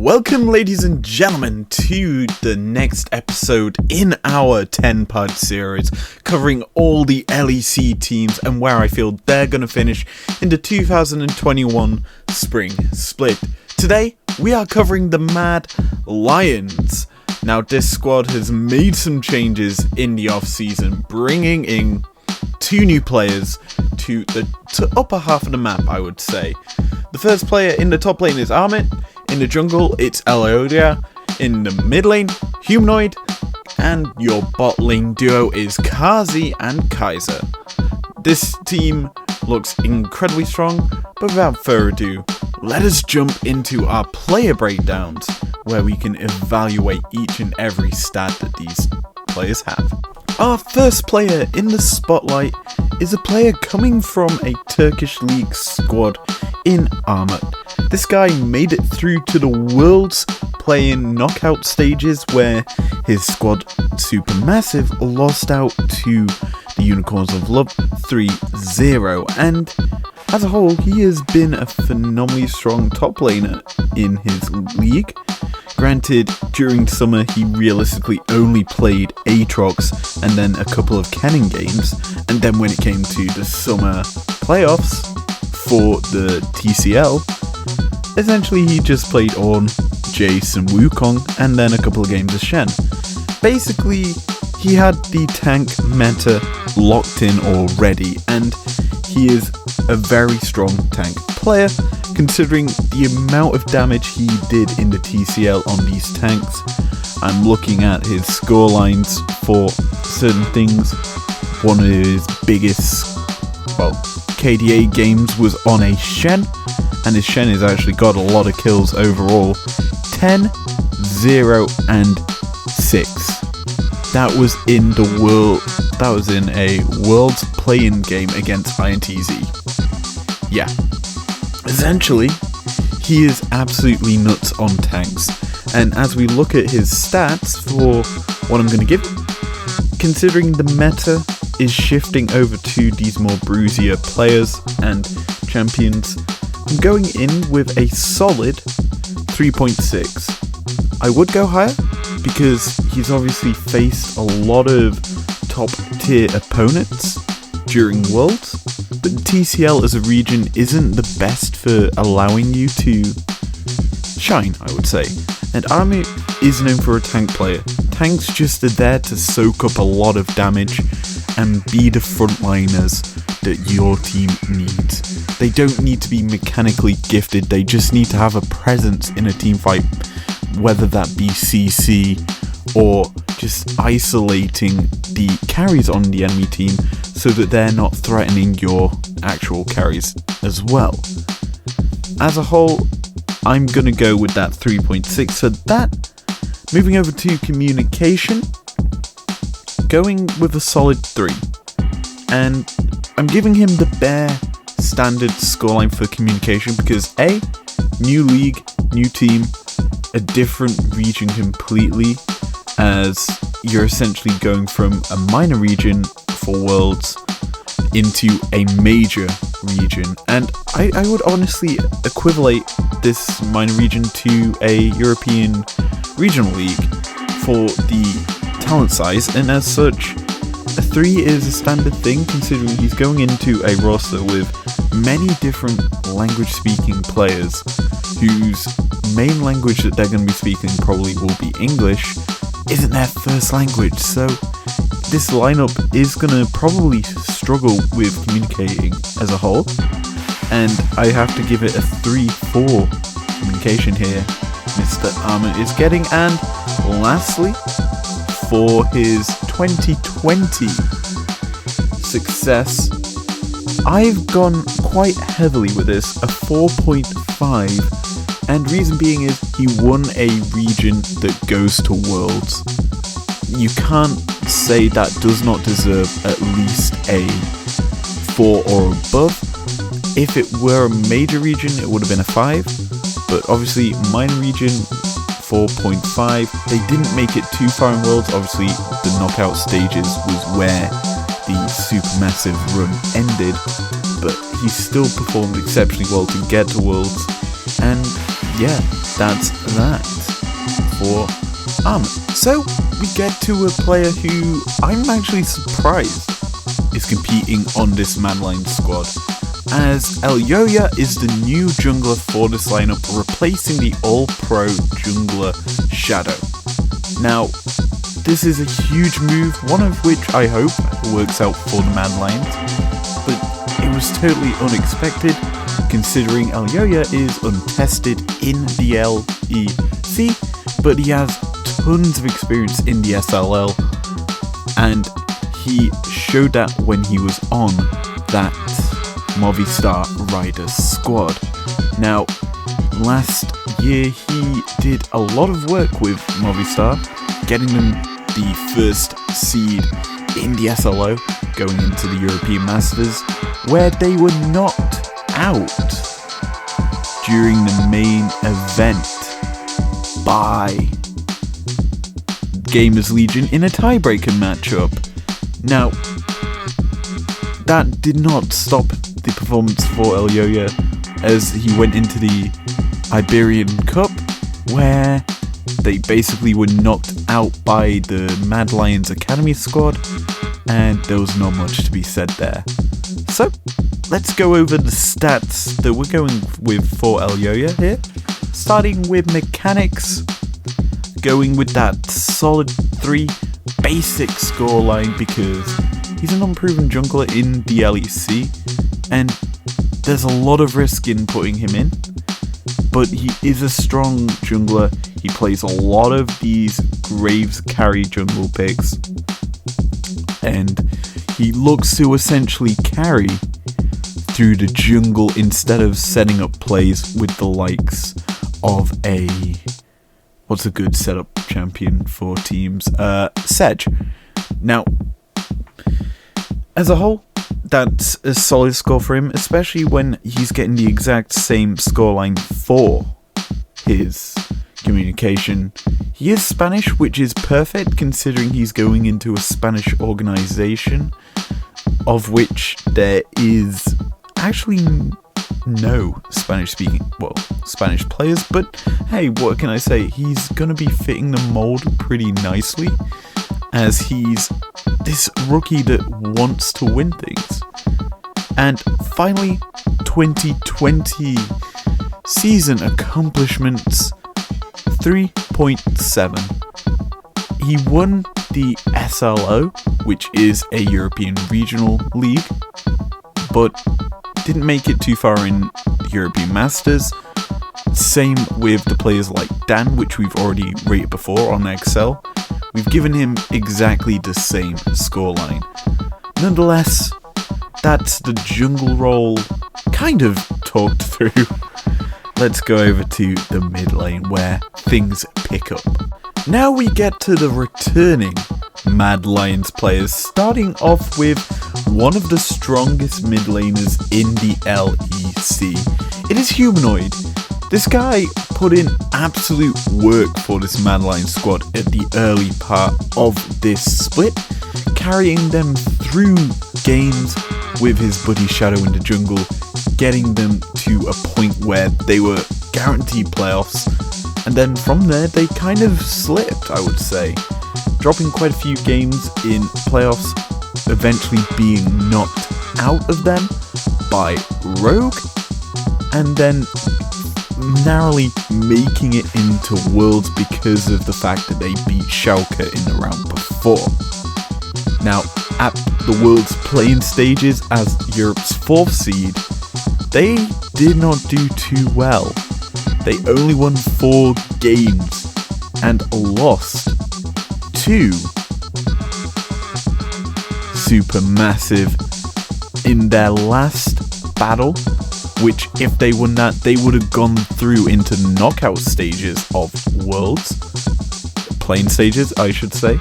Welcome, ladies and gentlemen, to the next episode in our 10-part series covering all the LEC teams and where I feel they're going to finish in the 2021 spring split. Today, we are covering the Mad Lions. Now, this squad has made some changes in the off-season, bringing in 2 new players to the upper half of the map, I would say. The first player in the top lane is Armit. In the jungle, it's Eliodia. In the mid lane, Humanoid. And your bot lane duo is Kazi and Kaiser. This team looks incredibly strong, but without further ado, let us jump into our player breakdowns, where we can evaluate each and every stat that these players have. Our first player in the spotlight is a player coming from a Turkish league squad in Armut. This guy made it through to the Worlds playing knockout stages where his squad Supermassive lost out to the Unicorns of Love 3-0, and as a whole he has been a phenomenally strong top laner in his league. Granted, during summer he realistically only played Aatrox and then a couple of Kennen games, and then when it came to the summer playoffs for the TCL, essentially he just played Ornn, Jace and Wukong, and then a couple of games of Shen. Basically, he had the tank meta locked in already, and he is a very strong tank player, considering the amount of damage he did in the TCL on these tanks. I'm looking at his score lines for certain things. One of his biggest, KDA games was on a Shen, and his Shen has actually got a lot of kills overall. 10, 0, and 6. That was in the world. That was in a Worlds play-in game against INTZ. Yeah. Essentially, he is absolutely nuts on tanks. And as we look at his stats for what I'm going to give him, considering the meta is shifting over to these more bruisier players and champions, I'm going in with a solid 3.6. I would go higher because he's obviously faced a lot of top tier opponents during Worlds, but TCL as a region isn't the best for allowing you to shine, I would say. And Armit is known for a tank player. Tanks just are there to soak up a lot of damage and be the frontliners that your team needs. They don't need to be mechanically gifted, they just need to have a presence in a team fight, whether that be CC or just isolating the carries on the enemy team so that they're not threatening your actual carries as well. As a whole, I'm going to go with that 3.6 for that. Moving over to communication, going with a solid 3. And I'm giving him the bare standard scoreline for communication because A, new league, new team, a different region completely, as you're essentially going from a minor region for Worlds into a major region. And I would honestly equivalent this minor region to a European regional league for the talent size, and as such, a 3 is a standard thing considering he's going into a roster with many different language-speaking players whose main language that they're going to be speaking probably will be English, isn't their first language, so this lineup is going to probably struggle with communicating as a whole, and I have to give it a 3-4 communication here Mr. Armit is getting. And lastly, for his 2020 success, I've gone quite heavily with this, a 4.5, and reason being is he won a region that goes to Worlds. You can't say that does not deserve at least a 4 or above. If it were a major region, it would have been a 5, but obviously minor region, 4.5. They didn't make it too far in Worlds. Obviously, the knockout stages was where the Supermassive run ended, but he still performed exceptionally well to get to Worlds, and yeah, that's that for so we get to a player who I'm actually surprised is competing on this Madlions squad, as Elyoya is the new jungler for this lineup, replacing the all-pro jungler Shadow. Now, this is a huge move, one of which I hope works out for the Madlions, but it was totally unexpected, considering Elyoya is untested in the LEC, but he has tons of experience in the SLL, and he showed that when he was on that Movistar Riders squad. Now, last year he did a lot of work with Movistar, getting them the first seed in the SLO, going into the European Masters, where they were knocked out during the main event by Gamers Legion in a tiebreaker matchup. Now, that did not stop the performance for Elyoya as he went into the Iberian Cup, where they basically were knocked out by the Madlions Academy squad, and there was not much to be said there. So, let's go over the stats that we're going with for Elyoya here, starting with mechanics, going with that solid 3 basic scoreline because he's an unproven jungler in the LEC, and there's a lot of risk in putting him in, but he is a strong jungler. He plays a lot of these Graves carry jungle picks, and he looks to essentially carry through the jungle instead of setting up plays with the likes of what's a good setup champion for teams? Sedge. Now, as a whole, that's a solid score for him, especially when he's getting the exact same scoreline for his communication. He is Spanish, which is perfect considering he's going into a Spanish organization, of which there is actually no Spanish players, but hey, what can I say? He's gonna be fitting the mold pretty nicely, as he's this rookie that wants to win things. And finally, 2020 season accomplishments 3.7. He won the SLO, which is a European regional league, but didn't make it too far in the European Masters. Same with the players like Dan, which we've already rated before on Excel. We've given him exactly the same scoreline. Nonetheless, that's the jungle role kind of talked through. Let's go over to the mid lane where things pick up. Now we get to the returning Madlions players, starting off with one of the strongest mid laners in the LEC. It is Humanoid. This guy put in absolute work for this Madlions squad at the early part of this split, carrying them through games with his buddy Shadow in the jungle, getting them to a point where they were guaranteed playoffs, and then from there they kind of slipped, I would say, dropping quite a few games in playoffs, eventually being knocked out of them by Rogue, and then narrowly making it into Worlds because of the fact that they beat Schalke in the round before. Now, at the Worlds playing stages as Europe's 4th seed, they did not do too well. They only won 4 games and lost to Supermassive in their last battle, which if they won that, they would have gone through into knockout stages of Worlds. Playing stages, I should say.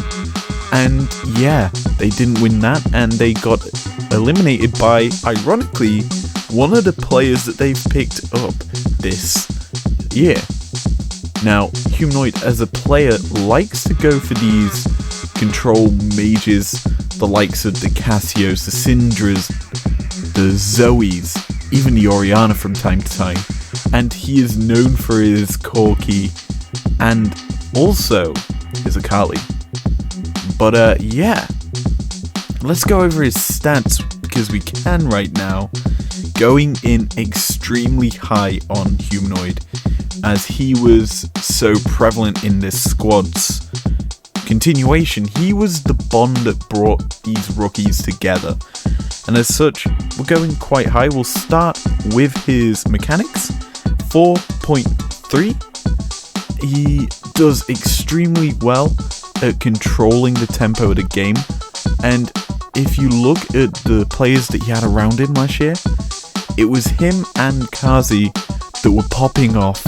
And yeah, they didn't win that, and they got eliminated by, ironically, one of the players that they've picked up this year. Now, Humanoid as a player likes to go for these control mages, the likes of the Cassios, the Syndras, the Zoes, even the Orianna from time to time, and he is known for his Corki and also his Akali. But yeah, let's go over his stats because we can right now, going in extremely high on Humanoid as he was so prevalent in this squad's continuation. He was the bond that brought these rookies together, and as such we're going quite high. We'll start with his mechanics. 4.3. He does extremely well at controlling the tempo of the game, and if you look at the players that he had around him last year, it was him and Kazi that were popping off,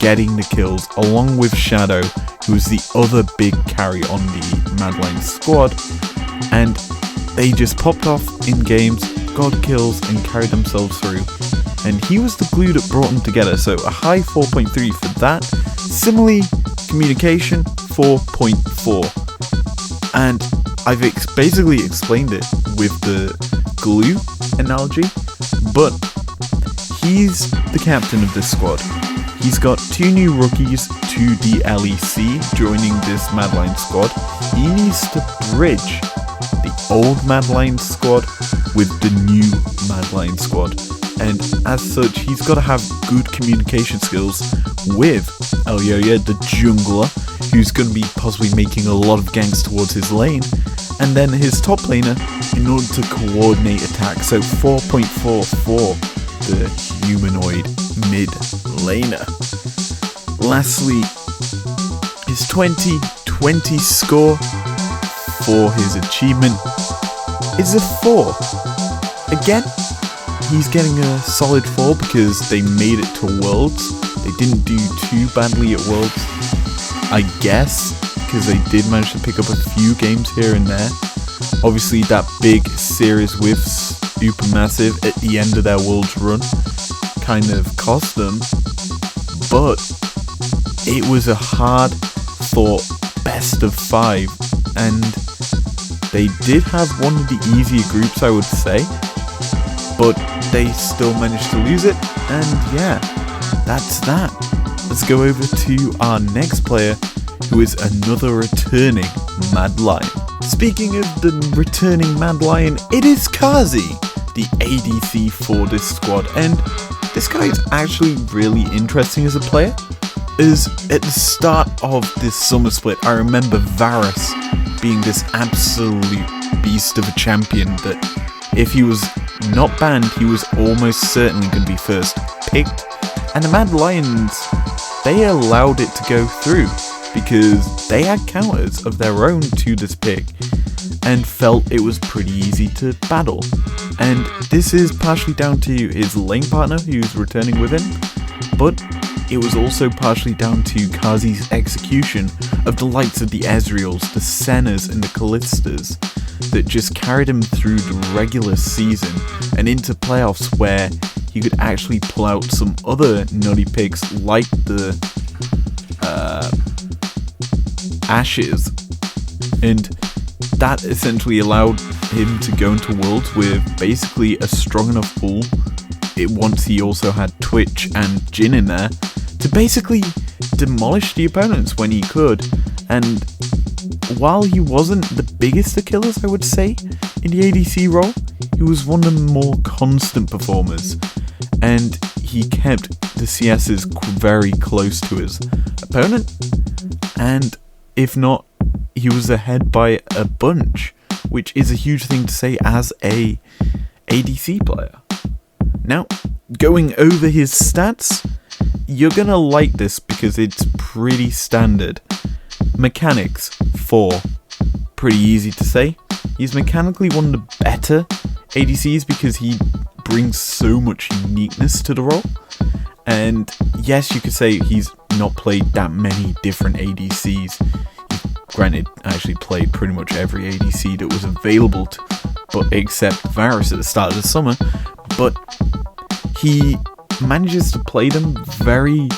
getting the kills, along with Shadow, who was the other big carry on the Madlions squad, and they just popped off in games, got kills, and carried themselves through. And he was the glue that brought them together, so a high 4.3 for that. Similarly, communication, 4.4. And I've basically explained it with the glue analogy, but he's the captain of this squad. He's got 2 new rookies to the LEC joining this Madlions squad. He needs to bridge the old Madlions squad with the new Madlions squad. And as such, he's got to have good communication skills with Elyoya, the jungler, who's going to be possibly making a lot of ganks towards his lane, and then his top laner in order to coordinate attack. So 4.4 for the humanoid mid laner. Lastly, his 2020 score for his achievement is a 4. Again, he's getting a solid 4 because they made it to Worlds. They didn't do too badly at Worlds, I guess, because they did manage to pick up a few games here and there. Obviously, that big series with Supermassive at the end of their Worlds run kind of cost them, but it was a hard fought best of 5, and they did have one of the easier groups, I would say, but they still managed to lose it. And yeah, that's that. Let's go over to our next player, who is another returning Mad Lion. Speaking of the returning Mad Lion, it is Kazi, the ADC for this squad, and this guy is actually really interesting as a player, as at the start of this summer split, I remember Varus being this absolute beast of a champion that if he was not banned, he was almost certainly going to be first picked, and the Mad Lions, they allowed it to go through because they had counters of their own to this pick and felt it was pretty easy to battle. And this is partially down to his lane partner who's returning with him, but it was also partially down to Kazi's execution of the likes of the Ezreals, the Sennas and the Kallistas that just carried him through the regular season and into playoffs where he could actually pull out some other nutty picks like the Ashes, and that essentially allowed him to go into Worlds with basically a strong enough pool, once he also had Twitch and Jin in there, to basically demolish the opponents when he could. And while he wasn't the biggest of killers, I would say, in the ADC role, he was one of the more constant performers, and he kept the CSs very close to his opponent, and if not, he was ahead by a bunch, which is a huge thing to say as a ADC player. Now, going over his stats, you're gonna like this because it's pretty standard. Mechanics, 4. Pretty easy to say. He's mechanically one of the better ADCs because he brings so much uniqueness to the role. And yes, you could say he's not played that many different ADCs. Granted, I actually played pretty much every ADC that was available but except Varus at the start of the summer. But he manages to play them very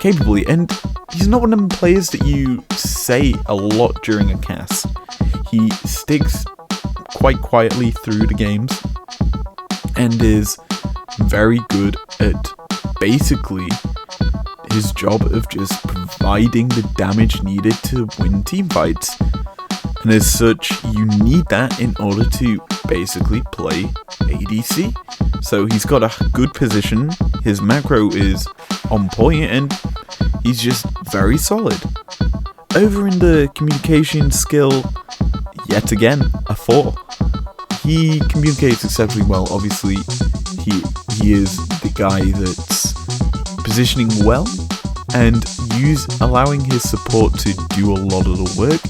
capably, and he's not one of them players that you say a lot during a cast. He sticks quite quietly through the games and is very good at basically his job of just providing the damage needed to win team fights. And as such, you need that in order to basically play ADC. So he's got a good position, his macro is on point, and he's just very solid. Over in the communication skill, yet again, a 4. He communicates exceptionally well. Obviously, he is the guy that's positioning well and allowing his support to do a lot of the work,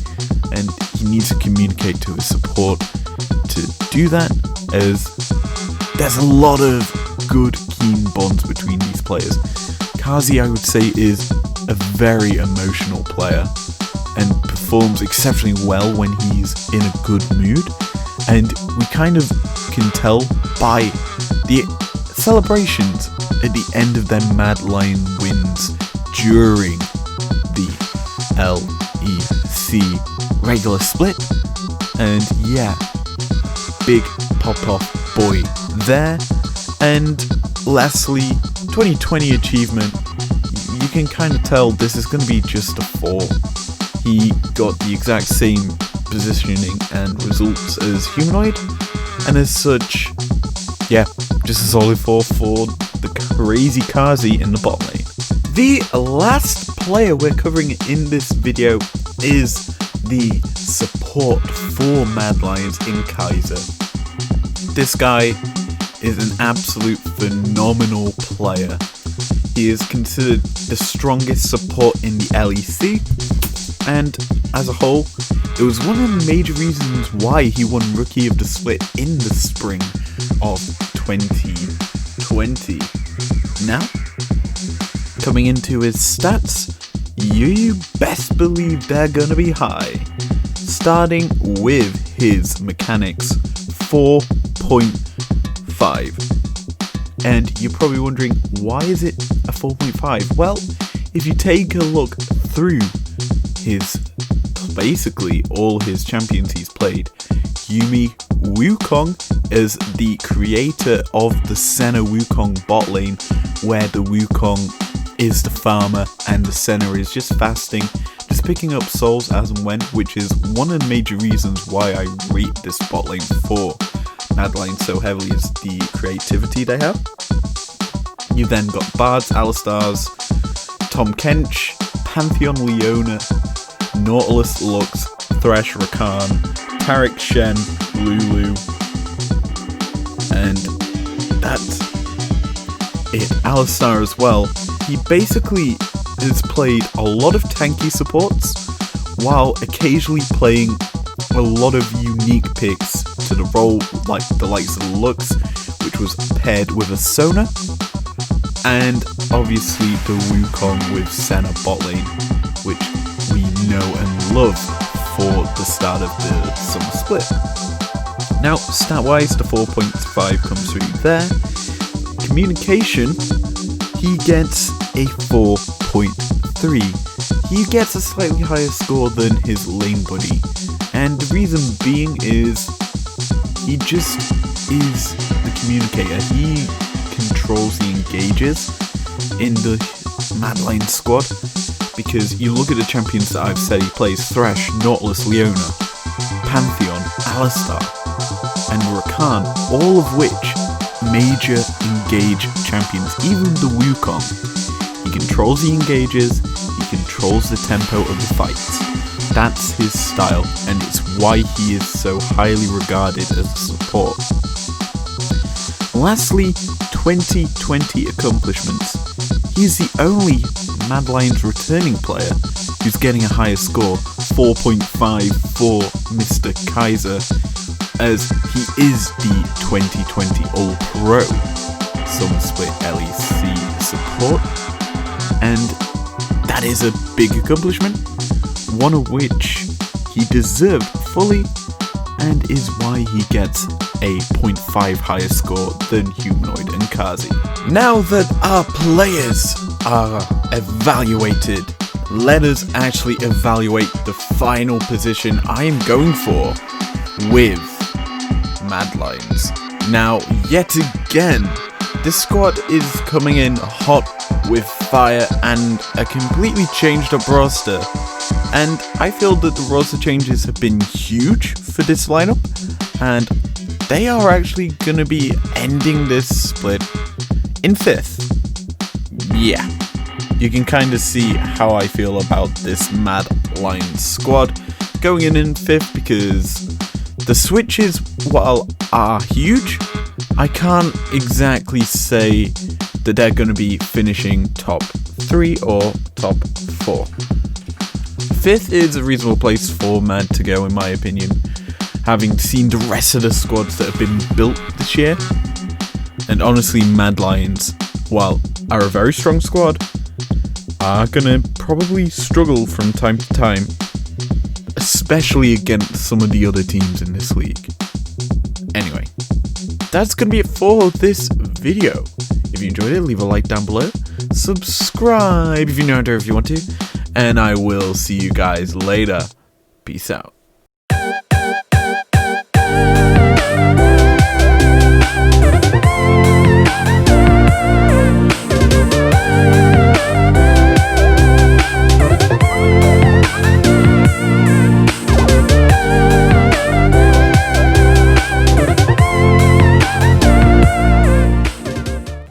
and he needs to communicate to his support to do that, as there's a lot of good keen bonds between these players. Kazi, I would say, is a very emotional player and performs exceptionally well when he's in a good mood, and we kind of can tell by the celebrations at the end of their Mad Lion wins during the LEC regular split. And yeah, big pop-off boy there. And lastly, 2020 achievement, you can kind of tell this is going to be just a 4. He got the exact same positioning and results as Humanoid, and as such, yeah, just a solid 4 for the crazy Kazi in the bot lane. The last player we're covering in this video is the support for Mad Lions in Kaiser. This guy is an absolute phenomenal player. He is considered the strongest support in the LEC, and as a whole, it was one of the major reasons why he won Rookie of the Split in the spring of 2020. Now, coming into his stats, you best believe they're gonna be high. Starting with his mechanics, 4.5. And you're probably wondering, why is it a 4.5? Well, if you take a look through basically all his champions he's played, Yumi Wukong is the creator of the Senna Wukong bot lane, where the Wukong is the farmer and the Senna is just fasting, just picking up souls as and when, which is one of the major reasons why I rate this bot lane for Mad Lions so heavily, is the creativity they have. You then got Bards, Alistars, Tom Kench, Pantheon Leona, Nautilus Lux, Thresh Rakan, Taric Shen, Lulu, and that's it. Alistar as well. He basically has played a lot of tanky supports, while occasionally playing a lot of unique picks to the role, like the likes of Lux, which was paired with a Sona, and obviously the Wukong with Senna bot lane, which we know and love for the start of the summer split. Now, stat-wise, the 4.5 comes through there. Communication, he gets a 4.3. He gets a slightly higher score than his lane buddy, and the reason being is he just is the communicator. He controls the engages in the Mad Lions squad, because you look at the champions that I've said he plays: Thresh, Nautilus, Leona, Pantheon, Alistar, and Rakan, all of which major engage champions. Even the Wukong, he controls the engages, he controls the tempo of the fights. That's his style, and it's why he is so highly regarded as a support. Lastly, 2020 accomplishments. He's the only Mad Lions returning player who's getting a higher score, 4.5 for Mr. Kaiser, as he is the 2020 All-Pro Summer Split LEC support, and that is a big accomplishment, one of which he deserved fully, and is why he gets a 0.5 higher score than Humanoid and Kazi. Now that our players are evaluated, let us actually evaluate the final position I am going for with Mad Lions. Now, yet again, this squad is coming in hot with fire and a completely changed up roster. And I feel that the roster changes have been huge for this lineup, and they are actually going to be ending this split in 5th. Yeah, you can kind of see how I feel about this Madlions squad going in 5th, because the switches, while are huge, I can't exactly say that they're going to be finishing top 3 or top 4. 5th is a reasonable place for Mad to go, in my opinion, having seen the rest of the squads that have been built this year. And honestly, Madlions, while are a very strong squad, are gonna probably struggle from time to time, especially against some of the other teams in this league. Anyway, that's gonna be it for this video. If you enjoyed it, leave a like down below, subscribe if you're new here if you want to, and I will see you guys later. Peace out.